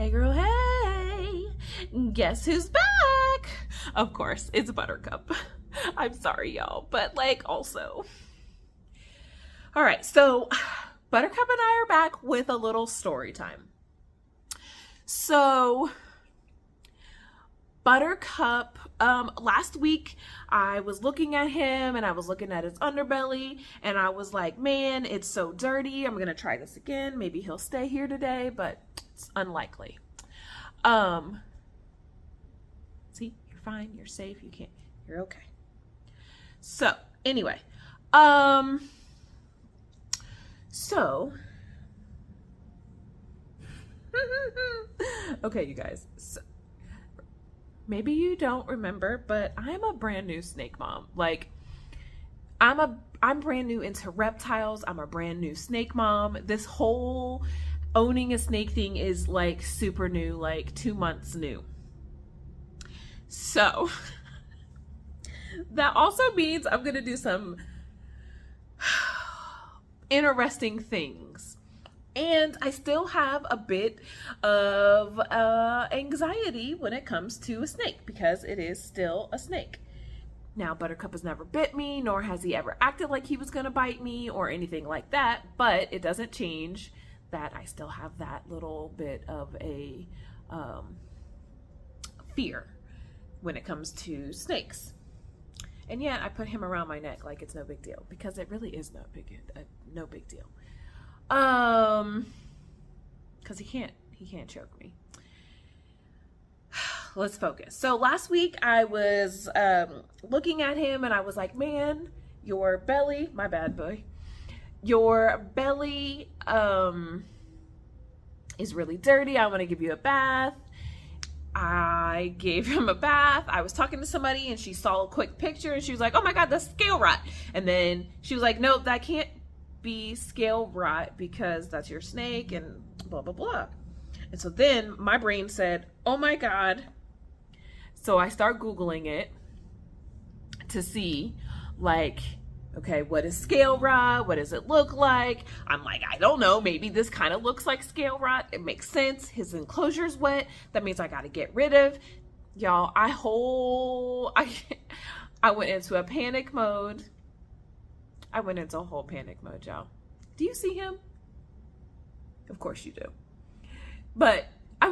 Hey girl, hey! Guess who's back? Of course, it's Buttercup. I'm sorry, y'all, but like also. All right, so Buttercup and I are back with a little story time. So Buttercup, last week I was looking at him and I was looking at his underbelly and I was like, man, it's so dirty. I'm gonna try this again. Maybe he'll stay here today, but it's unlikely. See, you're fine, you're safe, you're okay. So anyway, okay, you guys, so, maybe you don't remember, but I'm a brand new snake mom. Like, I'm brand new into reptiles. I'm a brand new snake mom. This whole owning a snake thing is like super new, like 2 months new. So that also means I'm gonna do some interesting things. And I still have a bit of anxiety when it comes to a snake because it is still a snake. Now, Buttercup has never bit me, nor has he ever acted like he was going to bite me or anything like that. But it doesn't change that I still have that little bit of a fear when it comes to snakes. And yet I put him around my neck like it's no big deal because it really is no big deal. Because he can't choke me. Let's focus. So last week I was looking at him and I was like, man, your belly, my bad boy, your belly is really dirty. I want to give you a bath. I gave him a bath. I was talking to somebody and she saw a quick picture and she was like, oh my God, that's scale rot. And then she was like, no, that can't be scale rot because that's your snake and blah blah blah. And so then my brain said, oh my God. So I start Googling it to see, like, okay, what is scale rot? What does it look like? I'm like, I don't know, maybe this kind of looks like scale rot. It makes sense. His enclosure's wet. That means I got to get rid of. Y'all, I went into a panic mode. I went into a whole panic mode, y'all. Do you see him? Of course you do. But I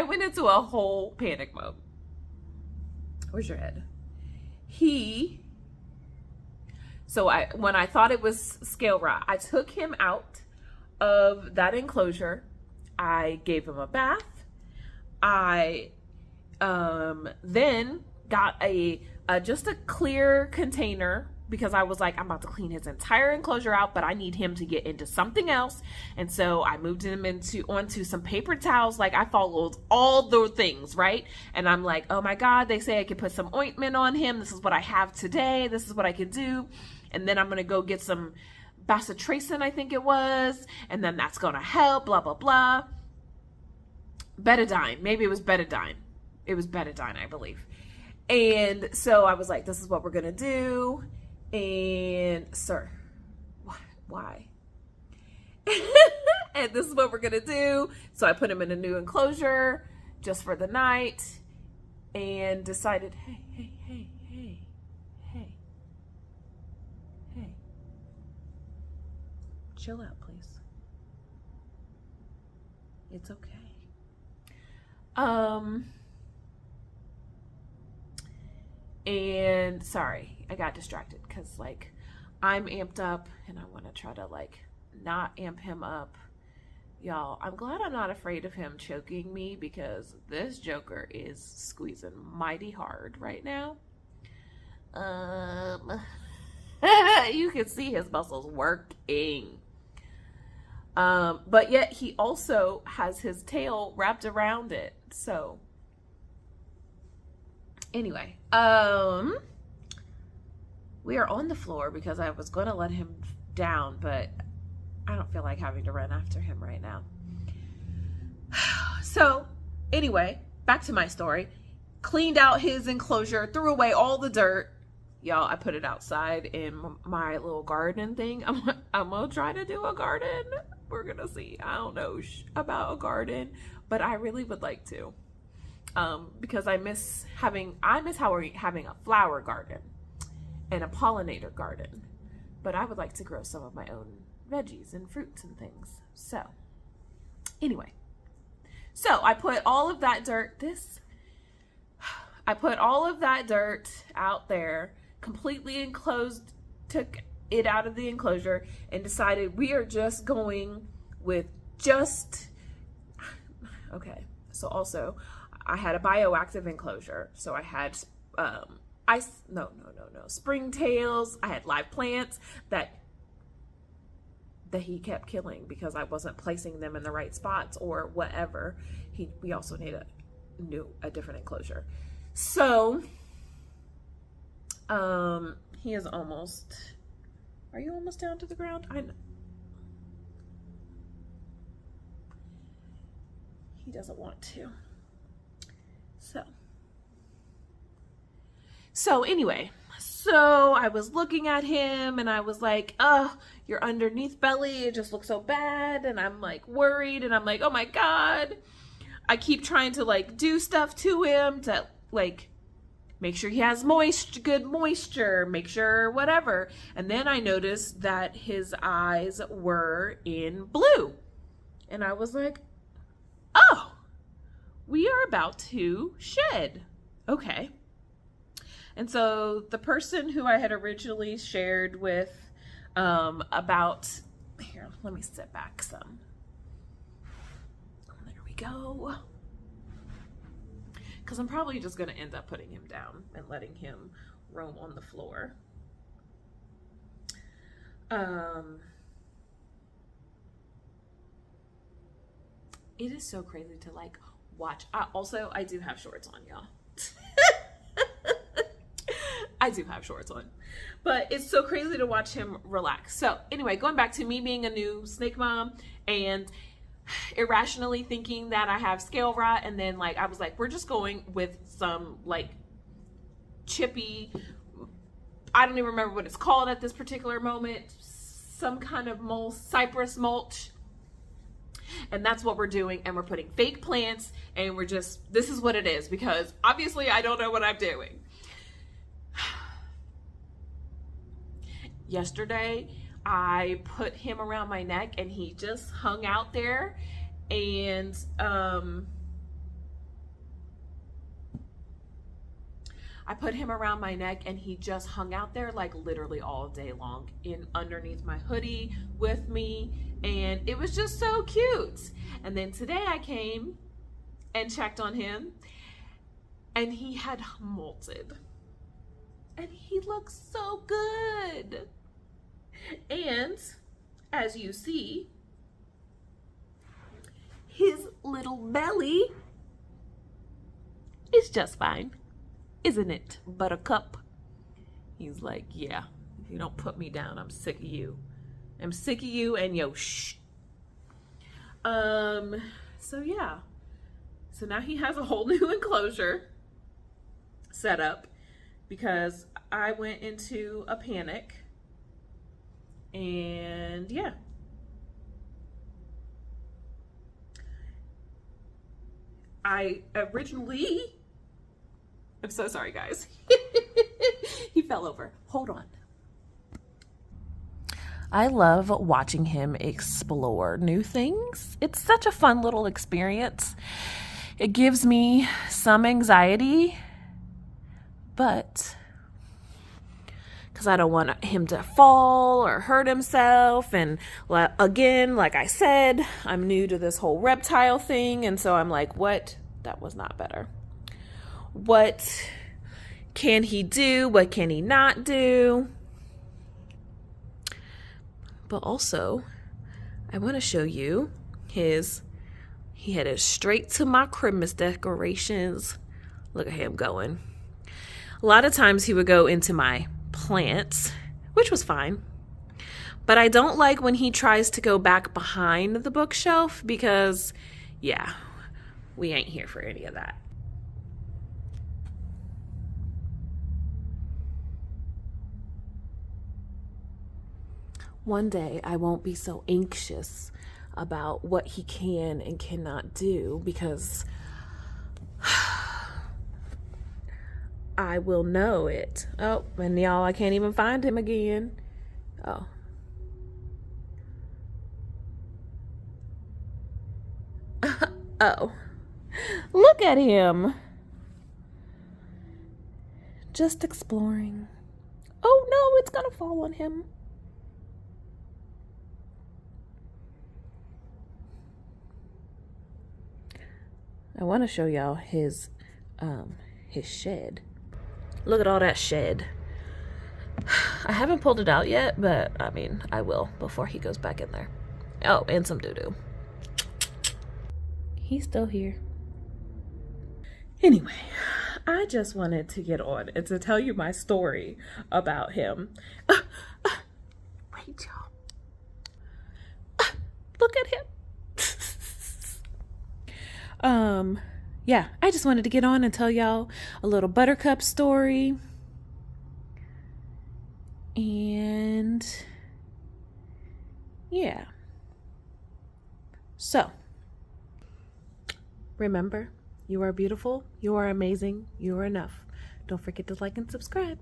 went into a whole panic mode. Where's your head? When I thought it was scale rot, I took him out of that enclosure. I gave him a bath. I then got just a clear container because I was like, I'm about to clean his entire enclosure out, but I need him to get into something else. And so I moved him onto some paper towels. Like, I followed all the things, right? And I'm like, oh my God, they say I could put some ointment on him. This is what I have today. This is what I could do. And then I'm going to go get some bacitracin, I think it was. And then that's going to help, blah, blah, blah. Betadine. Maybe it was betadine. It was betadine, I believe. And so I was like, this is what we're going to do. And sir, why? And this is what we're gonna do. So I put him in a new enclosure just for the night and decided, hey, chill out, please. It's okay. And sorry, I got distracted because like I'm amped up and I want to try to like not amp him up. Y'all, I'm glad I'm not afraid of him choking me because this joker is squeezing mighty hard right now. You can see his muscles working. But yet he also has his tail wrapped around it. So anyway, we are on the floor because I was going to let him down, but I don't feel like having to run after him right now. So anyway, back to my story. Cleaned out his enclosure, threw away all the dirt. Y'all, I put it outside in my little garden thing. I'm going to try to do a garden we're gonna see. I don't know about a garden, but I really would like to, because I miss having a flower garden and a pollinator garden, but I would like to grow some of my own veggies and fruits and things. So anyway, so I put all of that dirt out there, completely enclosed, took it out of the enclosure, and decided we are just going with okay. So also I had a bioactive enclosure. So I had springtails. I had live plants that he kept killing because I wasn't placing them in the right spots or whatever. We also need a different enclosure. So he is almost. Are you almost down to the ground? I know. He doesn't want to. So anyway, so I was looking at him and I was like, oh, your underneath belly, it just looks so bad. And I'm like worried, and I'm like, oh my God. I keep trying to like do stuff to him to like make sure he has good moisture, make sure whatever. And then I noticed that his eyes were in blue. And I was like, oh, we are about to shed. Okay. And so the person who I had originally shared with about, here, let me sit back some. There we go. Because I'm probably just going to end up putting him down and letting him roam on the floor. It is so crazy to like watch. I do have shorts on, y'all. I do have shorts on, but it's so crazy to watch him relax. So anyway, going back to me being a new snake mom and irrationally thinking that I have scale rot, and then like I was like, we're just going with some like chippy, I don't even remember what it's called at this particular moment, some kind of cypress mulch. And that's what we're doing. And we're putting fake plants, and this is what it is, because obviously I don't know what I'm doing. Yesterday, I put him around my neck and he just hung out there, and I put him around my neck and he just hung out there like literally all day long underneath my hoodie with me, and it was just so cute. And then today I came and checked on him and he had molted and he looks so good. And as you see, his little belly is just fine. Isn't it, Buttercup? He's like, yeah, if you don't put me down, I'm sick of you. I'm sick of you and yo shh. So yeah. So now he has a whole new enclosure set up because I went into a panic. And yeah. I'm so sorry, guys. He fell over. Hold on. I love watching him explore new things. It's such a fun little experience. It gives me some anxiety, but because I don't want him to fall or hurt himself. And again, like I said, I'm new to this whole reptile thing. And so I'm like, what? That was not better. What can he do? What can he not do? But also, I want to show you he headed straight to my Christmas decorations. Look at him going. A lot of times he would go into my plants, which was fine. But I don't like when he tries to go back behind the bookshelf because, yeah, we ain't here for any of that. One day I won't be so anxious about what he can and cannot do, because I will know it. Oh, and y'all, I can't even find him again. Oh. Oh. Look at him. Just exploring. Oh no, it's gonna fall on him. I want to show y'all his shed. Look at all that shed. I haven't pulled it out yet, but I mean, I will before he goes back in there. Oh, and some doo-doo. He's still here. Anyway, I just wanted to get on and to tell you my story about him. Wait, y'all. Look at him. Yeah, I just wanted to get on and tell y'all a little Buttercup story. And yeah. So, remember, you are beautiful, you are amazing, you are enough. Don't forget to like and subscribe.